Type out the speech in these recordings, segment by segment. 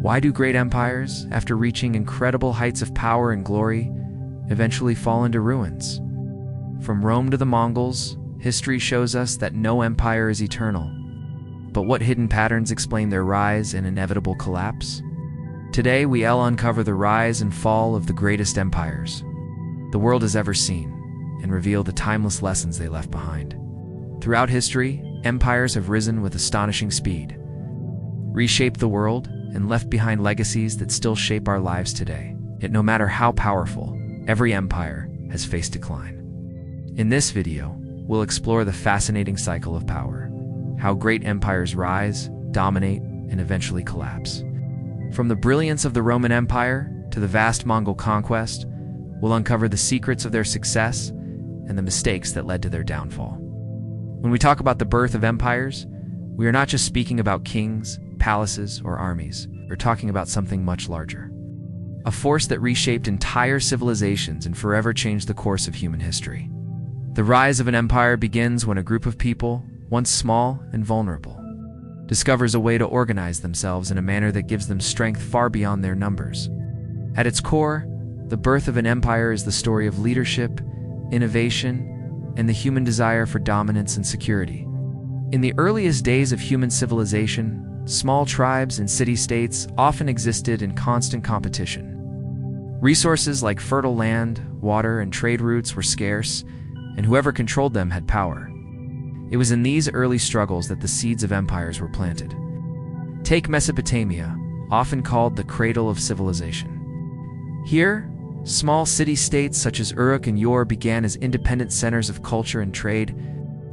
Why do great empires, after reaching incredible heights of power and glory, eventually fall into ruins? From Rome to the Mongols, history shows us that no empire is eternal. But what hidden patterns explain their rise and inevitable collapse? Today, we'll uncover the rise and fall of the greatest empires the world has ever seen, and reveal the timeless lessons they left behind. Throughout history, empires have risen with astonishing speed, reshaped the world, and left behind legacies that still shape our lives today. Yet no matter how powerful, every empire has faced decline. In this video, we'll explore the fascinating cycle of power, how great empires rise, dominate, and eventually collapse. From the brilliance of the Roman Empire to the vast Mongol conquest, we'll uncover the secrets of their success and the mistakes that led to their downfall. When we talk about the birth of empires, we are not just speaking about kings, palaces, or armies. We're talking about something much larger. A force that reshaped entire civilizations and forever changed the course of human history. The rise of an empire begins when a group of people, once small and vulnerable, discovers a way to organize themselves in a manner that gives them strength far beyond their numbers. At its core, the birth of an empire is the story of leadership, innovation, and the human desire for dominance and security. In the earliest days of human civilization, small tribes and city-states often existed in constant competition. Resources like fertile land, water, and trade routes were scarce, and whoever controlled them had power. It was in these early struggles that the seeds of empires were planted. Take Mesopotamia, often called the cradle of civilization. Here, small city-states such as Uruk and Ur began as independent centers of culture and trade,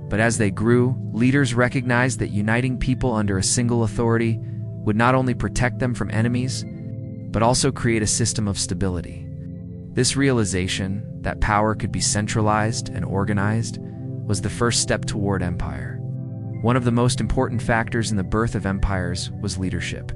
but as they grew, leaders recognized that uniting people under a single authority would not only protect them from enemies, but also create a system of stability. This realization that power could be centralized and organized was the first step toward empire. One of the most important factors in the birth of empires was leadership.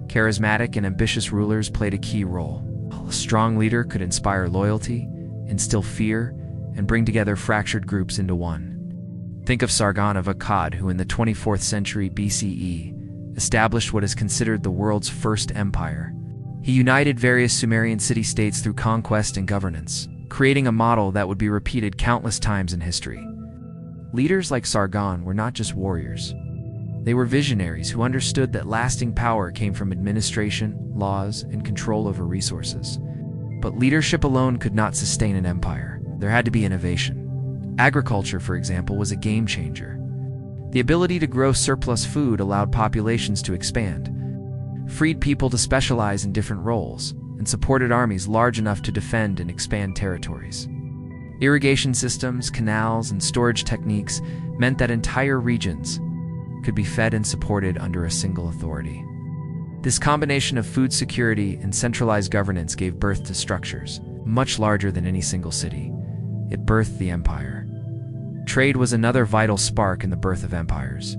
Charismatic and ambitious rulers played a key role. A strong leader could inspire loyalty, instill fear, and bring together fractured groups into one. Think of Sargon of Akkad, who in the 24th century BCE established what is considered the world's first empire. He united various Sumerian city-states through conquest and governance, creating a model that would be repeated countless times in history. Leaders like Sargon were not just warriors. They were visionaries who understood that lasting power came from administration, laws, and control over resources. But leadership alone could not sustain an empire. There had to be innovation. Agriculture, for example, was a game changer. The ability to grow surplus food allowed populations to expand, freed people to specialize in different roles, and supported armies large enough to defend and expand territories. Irrigation systems, canals, and storage techniques meant that entire regions could be fed and supported under a single authority. This combination of food security and centralized governance gave birth to structures much larger than any single city. It birthed the empire. Trade was another vital spark in the birth of empires.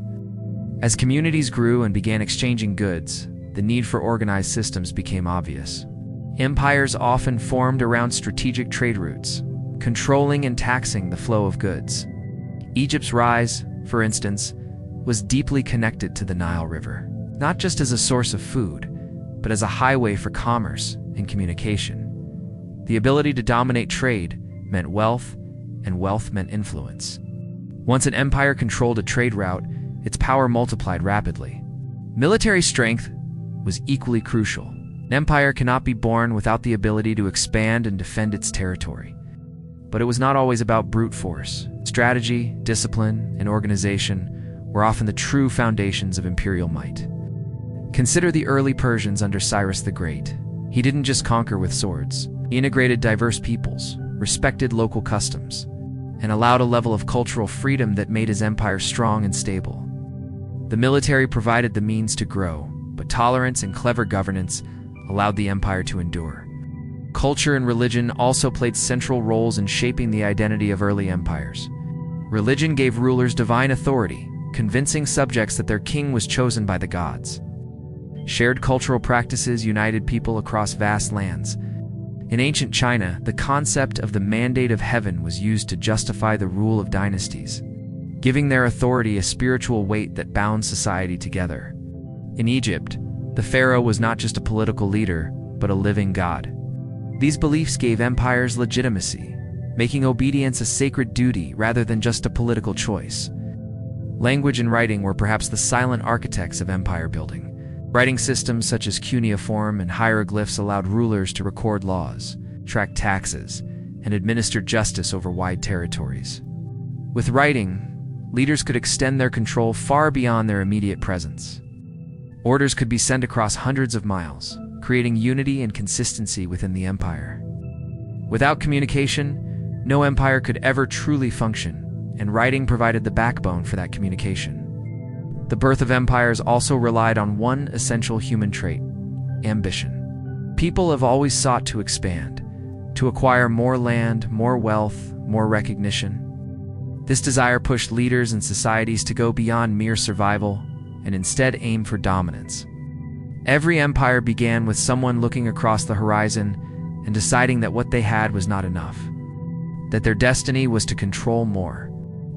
As communities grew and began exchanging goods, the need for organized systems became obvious. Empires often formed around strategic trade routes, controlling and taxing the flow of goods. Egypt's rise, for instance, was deeply connected to the Nile River, not just as a source of food, but as a highway for commerce and communication. The ability to dominate trade meant wealth, and wealth meant influence. Once an empire controlled a trade route, its power multiplied rapidly. Military strength was equally crucial. An empire cannot be born without the ability to expand and defend its territory. But it was not always about brute force. Strategy, discipline, and organization were often the true foundations of imperial might. Consider the early Persians under Cyrus the Great. He didn't just conquer with swords. He integrated diverse peoples, respected local customs, and allowed a level of cultural freedom that made his empire strong and stable. The military provided the means to grow, but tolerance and clever governance allowed the empire to endure. Culture and religion also played central roles in shaping the identity of early empires. Religion gave rulers divine authority, convincing subjects that their king was chosen by the gods. Shared cultural practices united people across vast lands. In ancient China, the concept of the mandate of heaven was used to justify the rule of dynasties, giving their authority a spiritual weight that bound society together. In Egypt, The pharaoh was not just a political leader, but a living god. These beliefs gave empires legitimacy, making obedience a sacred duty rather than just a political choice. Language and writing were perhaps the silent architects of empire building. Writing systems such as cuneiform and hieroglyphs allowed rulers to record laws, track taxes, and administer justice over wide territories. With writing, leaders could extend their control far beyond their immediate presence. Orders could be sent across hundreds of miles, creating unity and consistency within the empire. Without communication, no empire could ever truly function, and writing provided the backbone for that communication. The birth of empires also relied on one essential human trait: ambition. People have always sought to expand, to acquire more land, more wealth, more recognition. This desire pushed leaders and societies to go beyond mere survival and instead aim for dominance. Every empire began with someone looking across the horizon and deciding that what they had was not enough, that their destiny was to control more.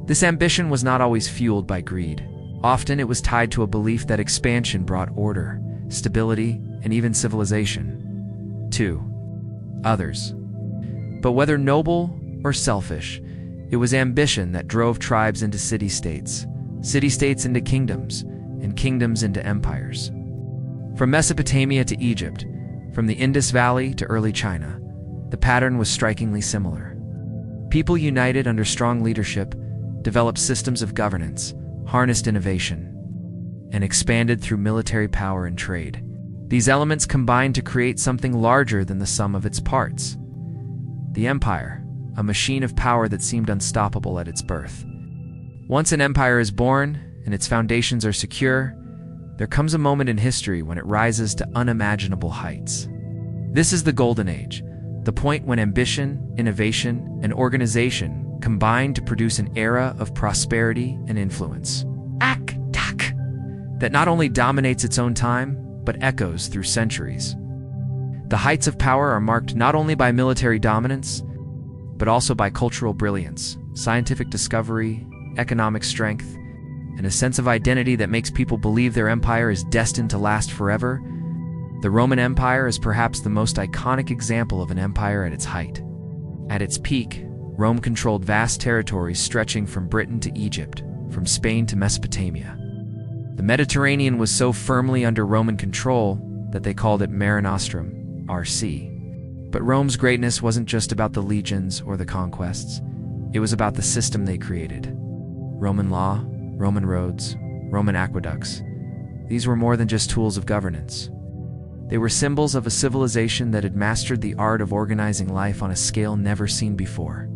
This ambition was not always fueled by greed. Often it was tied to a belief that expansion brought order, stability, and even civilization to others. But whether noble or selfish, it was ambition that drove tribes into city-states, city-states into kingdoms, and kingdoms into empires. From Mesopotamia to Egypt, from the Indus Valley to early China, the pattern was strikingly similar. People united under strong leadership, developed systems of governance, harnessed innovation, and expanded through military power and trade. These elements combined to create something larger than the sum of its parts. The empire, a machine of power that seemed unstoppable at its birth. Once an empire is born and its foundations are secure, there comes a moment in history when it rises to unimaginable heights. This is the Golden Age, the point when ambition, innovation, and organization combine to produce an era of prosperity and influence. That not only dominates its own time, but echoes through centuries. The heights of power are marked not only by military dominance, but also by cultural brilliance, scientific discovery, economic strength, and a sense of identity that makes people believe their empire is destined to last forever. The Roman Empire is perhaps the most iconic example of an empire at its height. At its peak, Rome controlled vast territories stretching from Britain to Egypt, from Spain to Mesopotamia. The Mediterranean was so firmly under Roman control that they called it Mare Nostrum, RC. But Rome's greatness wasn't just about the legions or the conquests. It was about the system they created. Roman law, Roman roads, Roman aqueducts. These were more than just tools of governance. They were symbols of a civilization that had mastered the art of organizing life on a scale never seen before.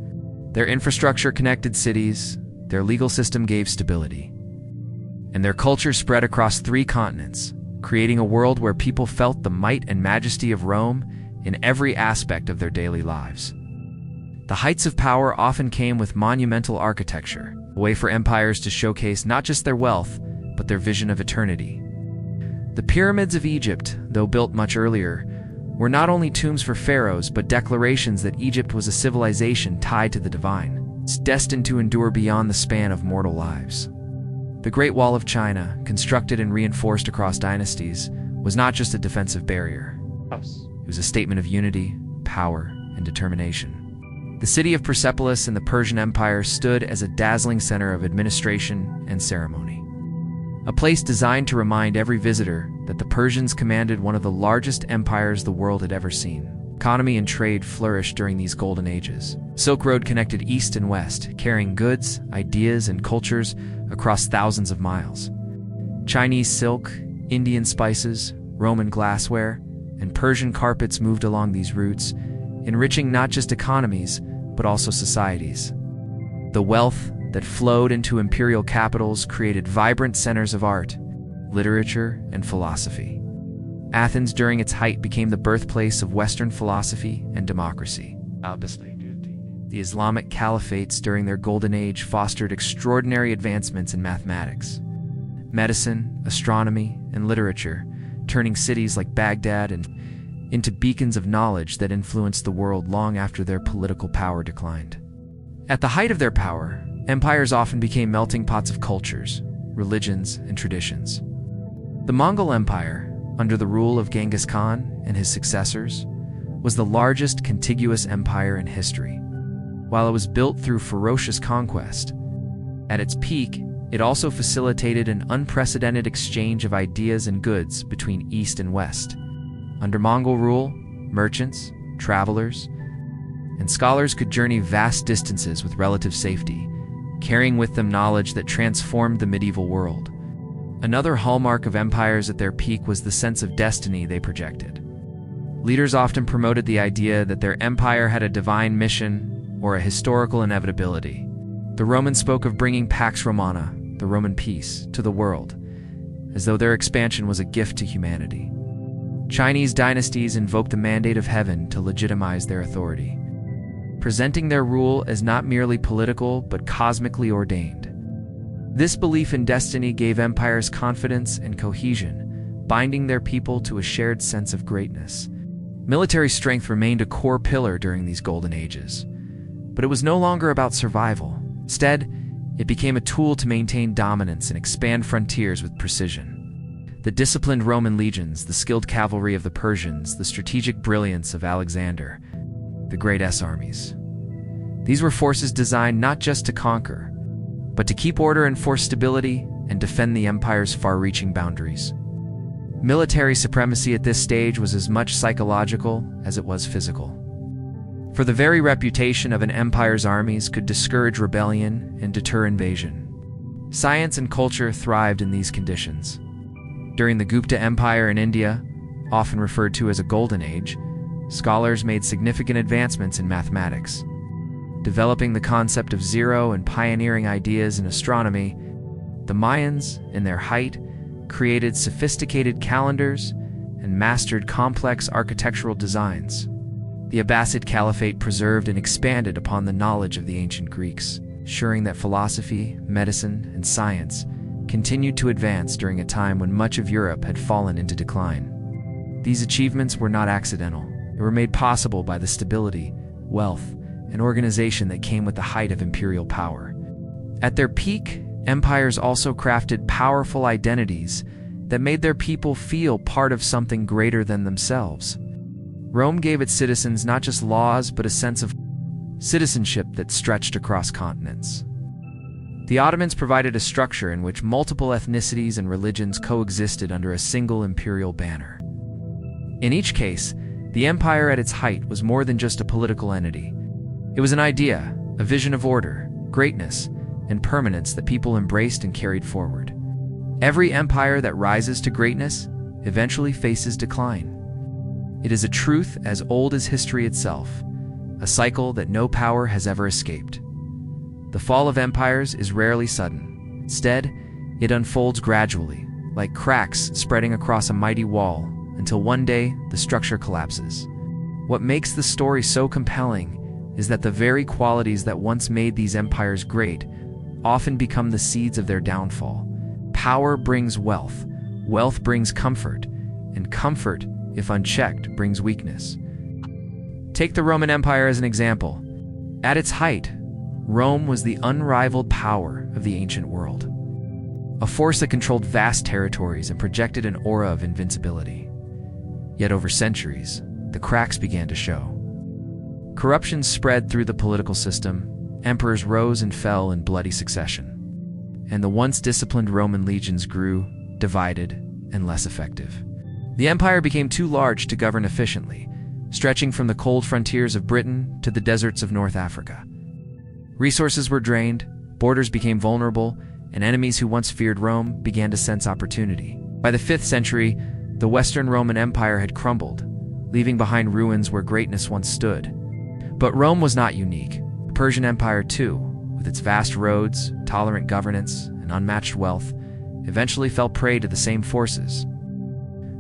Their infrastructure connected cities, their legal system gave stability, and their culture spread across 3 continents, creating a world where people felt the might and majesty of Rome in every aspect of their daily lives. The heights of power often came with monumental architecture, a way for empires to showcase not just their wealth, but their vision of eternity. The pyramids of Egypt, though built much earlier, were not only tombs for pharaohs, but declarations that Egypt was a civilization tied to the divine. It's destined to endure beyond the span of mortal lives. The Great Wall of China, constructed and reinforced across dynasties, was not just a defensive barrier. It was a statement of unity, power, and determination. The city of Persepolis in the Persian Empire stood as a dazzling center of administration and ceremony. A place designed to remind every visitor that the Persians commanded one of the largest empires the world had ever seen. Economy and trade flourished during these golden ages. Silk Road connected east and west, carrying goods, ideas, and cultures across thousands of miles. Chinese silk, Indian spices, Roman glassware, and Persian carpets moved along these routes, enriching not just economies, but also societies. The wealth that flowed into imperial capitals created vibrant centers of art, literature, and philosophy. Athens during its height became the birthplace of Western philosophy and democracy. The Islamic caliphates during their golden age fostered extraordinary advancements in mathematics, medicine, astronomy, and literature, turning cities like Baghdad into beacons of knowledge that influenced the world long after their political power declined. At the height of their power, empires often became melting pots of cultures, religions, and traditions. The Mongol Empire, under the rule of Genghis Khan and his successors, was the largest contiguous empire in history. While it was built through ferocious conquest, at its peak, it also facilitated an unprecedented exchange of ideas and goods between East and West. Under Mongol rule, merchants, travelers, and scholars could journey vast distances with relative safety, carrying with them knowledge that transformed the medieval world. Another hallmark of empires at their peak was the sense of destiny they projected. Leaders often promoted the idea that their empire had a divine mission or a historical inevitability. The Romans spoke of bringing Pax Romana, the Roman peace, to the world, as though their expansion was a gift to humanity. Chinese dynasties invoked the mandate of heaven to legitimize their authority, presenting their rule as not merely political but cosmically ordained. This belief in destiny gave empires confidence and cohesion, binding their people to a shared sense of greatness. Military strength remained a core pillar during these golden ages, but it was no longer about survival. Instead, it became a tool to maintain dominance and expand frontiers with precision. The disciplined Roman legions, the skilled cavalry of the Persians, the strategic brilliance of Alexander, the great armies. These were forces designed not just to conquer, but to keep order, enforce stability, and defend the empire's far-reaching boundaries. Military supremacy at this stage was as much psychological as it was physical. For the very reputation of an empire's armies could discourage rebellion and deter invasion. Science and culture thrived in these conditions. During the Gupta Empire in India, often referred to as a golden age, scholars made significant advancements in mathematics, developing the concept of zero and pioneering ideas in astronomy. The Mayans, in their height, created sophisticated calendars and mastered complex architectural designs. The Abbasid Caliphate preserved and expanded upon the knowledge of the ancient Greeks, ensuring that philosophy, medicine, and science continued to advance during a time when much of Europe had fallen into decline. These achievements were not accidental. They were made possible by the stability, wealth, and organization that came with the height of imperial power. At their peak, empires also crafted powerful identities that made their people feel part of something greater than themselves. Rome gave its citizens not just laws, but a sense of citizenship that stretched across continents. The Ottomans provided a structure in which multiple ethnicities and religions coexisted under a single imperial banner. In each case, the empire at its height was more than just a political entity. It was an idea, a vision of order, greatness, and permanence that people embraced and carried forward. Every empire that rises to greatness eventually faces decline. It is a truth as old as history itself, a cycle that no power has ever escaped. The fall of empires is rarely sudden. Instead, it unfolds gradually, like cracks spreading across a mighty wall, until one day the structure collapses. What makes the story so compelling is that the very qualities that once made these empires great often become the seeds of their downfall. Power brings wealth, wealth brings comfort, and comfort, if unchecked, brings weakness. Take the Roman Empire as an example. At its height, Rome was the unrivaled power of the ancient world, a force that controlled vast territories and projected an aura of invincibility. Yet over centuries, the cracks began to show. Corruption spread through the political system, emperors rose and fell in bloody succession, and the once disciplined Roman legions grew, divided, and less effective. The empire became too large to govern efficiently, stretching from the cold frontiers of Britain to the deserts of North Africa. Resources were drained, borders became vulnerable, and enemies who once feared Rome began to sense opportunity. By the 5th century, the Western Roman Empire had crumbled, leaving behind ruins where greatness once stood. But Rome was not unique. The Persian Empire, too, with its vast roads, tolerant governance, and unmatched wealth, eventually fell prey to the same forces.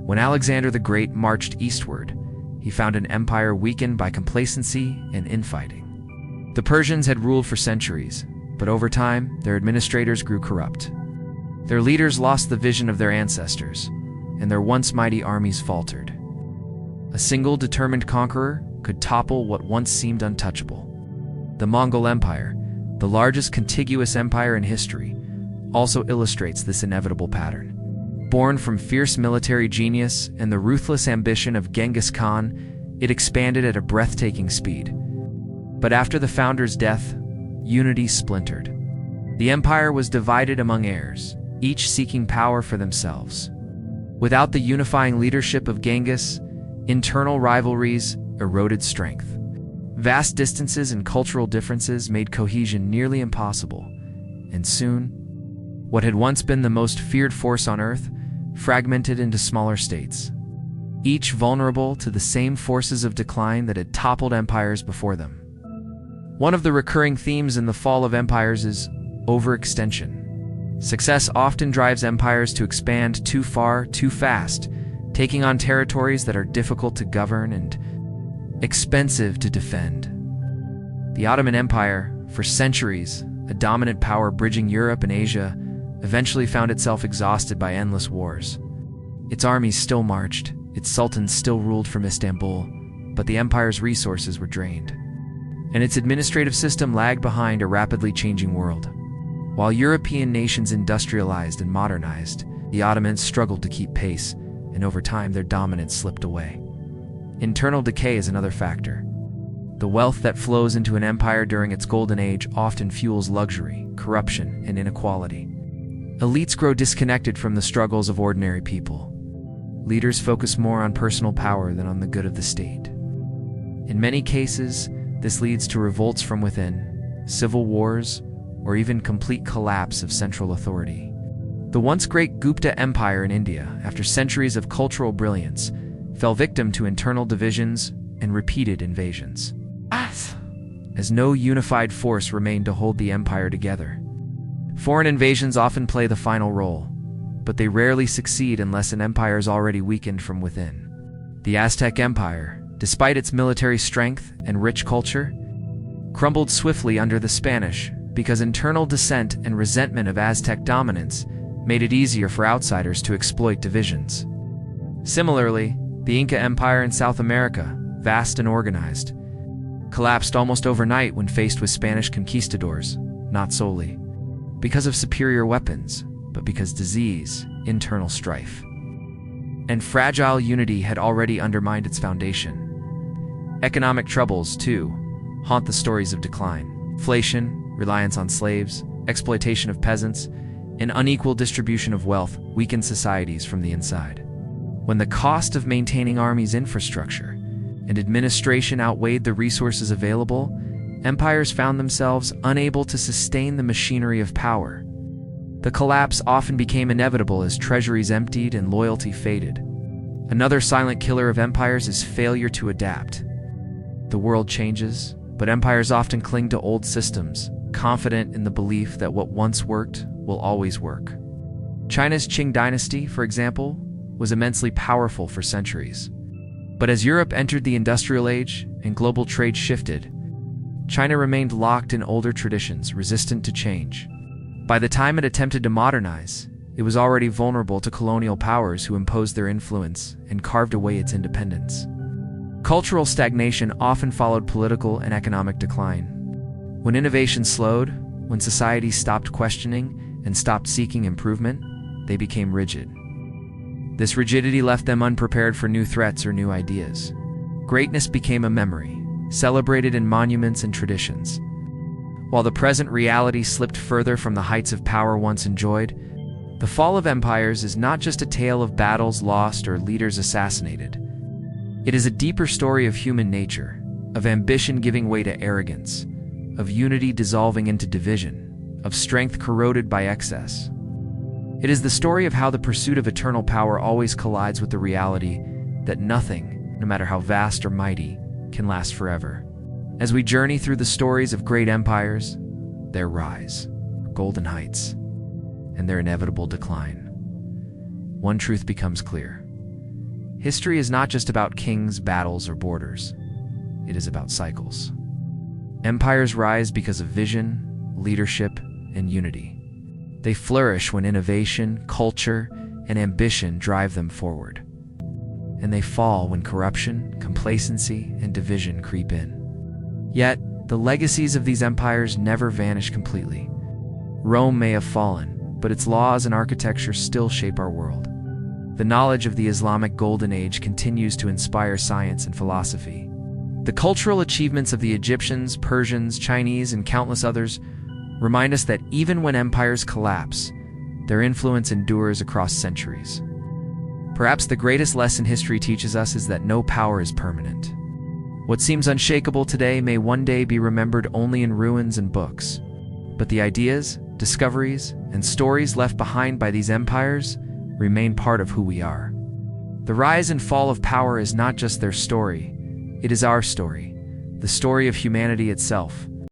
When Alexander the Great marched eastward, he found an empire weakened by complacency and infighting. The Persians had ruled for centuries, but over time, their administrators grew corrupt. Their leaders lost the vision of their ancestors, and their once mighty armies faltered. A single determined conqueror could topple what once seemed untouchable. The Mongol Empire, the largest contiguous empire in history, also illustrates this inevitable pattern. Born from fierce military genius and the ruthless ambition of Genghis Khan, it expanded at a breathtaking speed. But after the founder's death, unity splintered. The empire was divided among heirs, each seeking power for themselves. Without the unifying leadership of Genghis, internal rivalries eroded strength. Vast distances and cultural differences made cohesion nearly impossible, and soon, what had once been the most feared force on Earth fragmented into smaller states, each vulnerable to the same forces of decline that had toppled empires before them. One of the recurring themes in the fall of empires is overextension. Success often drives empires to expand too far, too fast, taking on territories that are difficult to govern and expensive to defend. The Ottoman Empire, for centuries, a dominant power bridging Europe and Asia, eventually found itself exhausted by endless wars. Its armies still marched, its sultans still ruled from Istanbul, but the empire's resources were drained, and its administrative system lagged behind a rapidly changing world. While European nations industrialized and modernized, the Ottomans struggled to keep pace, and over time their dominance slipped away. Internal decay is another factor. The wealth that flows into an empire during its golden age often fuels luxury, corruption, and inequality. Elites grow disconnected from the struggles of ordinary people. Leaders focus more on personal power than on the good of the state. In many cases, this leads to revolts from within, civil wars, or even complete collapse of central authority. The once great Gupta Empire in India, after centuries of cultural brilliance, fell victim to internal divisions and repeated invasions, as no unified force remained to hold the empire together. Foreign invasions often play the final role, but they rarely succeed unless an empire is already weakened from within. The Aztec Empire, despite its military strength and rich culture, crumbled swiftly under the Spanish because internal dissent and resentment of Aztec dominance made it easier for outsiders to exploit divisions. Similarly, the Inca Empire in South America, vast and organized, collapsed almost overnight when faced with Spanish conquistadors, not solely because of superior weapons, but because disease, internal strife, and fragile unity had already undermined its foundation. Economic troubles, too, haunt the stories of decline. Inflation, reliance on slaves, exploitation of peasants, and unequal distribution of wealth weaken societies from the inside. When the cost of maintaining armies' infrastructure and administration outweighed the resources available, empires found themselves unable to sustain the machinery of power. The collapse often became inevitable as treasuries emptied and loyalty faded. Another silent killer of empires is failure to adapt. The world changes, but empires often cling to old systems, confident in the belief that what once worked will always work. China's Qing dynasty, for example, was immensely powerful for centuries. But as Europe entered the industrial age and global trade shifted, China remained locked in older traditions, resistant to change. By the time it attempted to modernize, it was already vulnerable to colonial powers who imposed their influence and carved away its independence. Cultural stagnation often followed political and economic decline. When innovation slowed, when societies stopped questioning and stopped seeking improvement, they became rigid. This rigidity left them unprepared for new threats or new ideas. Greatness became a memory, celebrated in monuments and traditions. While the present reality slipped further from the heights of power once enjoyed, the fall of empires is not just a tale of battles lost or leaders assassinated. It is a deeper story of human nature, of ambition giving way to arrogance, of unity dissolving into division, of strength corroded by excess. It is the story of how the pursuit of eternal power always collides with the reality that nothing, no matter how vast or mighty, can last forever. As we journey through the stories of great empires, their rise, golden heights, and their inevitable decline, one truth becomes clear. History is not just about kings, battles, or borders. It is about cycles. Empires rise because of vision, leadership, and unity. They flourish when innovation, culture, and ambition drive them forward. And they fall when corruption, complacency, and division creep in. Yet, the legacies of these empires never vanish completely. Rome may have fallen, but its laws and architecture still shape our world. The knowledge of the Islamic Golden Age continues to inspire science and philosophy. The cultural achievements of the Egyptians, Persians, Chinese, and countless others remind us that even when empires collapse, their influence endures across centuries. Perhaps the greatest lesson history teaches us is that no power is permanent. What seems unshakable today may one day be remembered only in ruins and books. But the ideas, discoveries, and stories left behind by these empires remain part of who we are. The rise and fall of power is not just their story, it is our story, the story of humanity itself.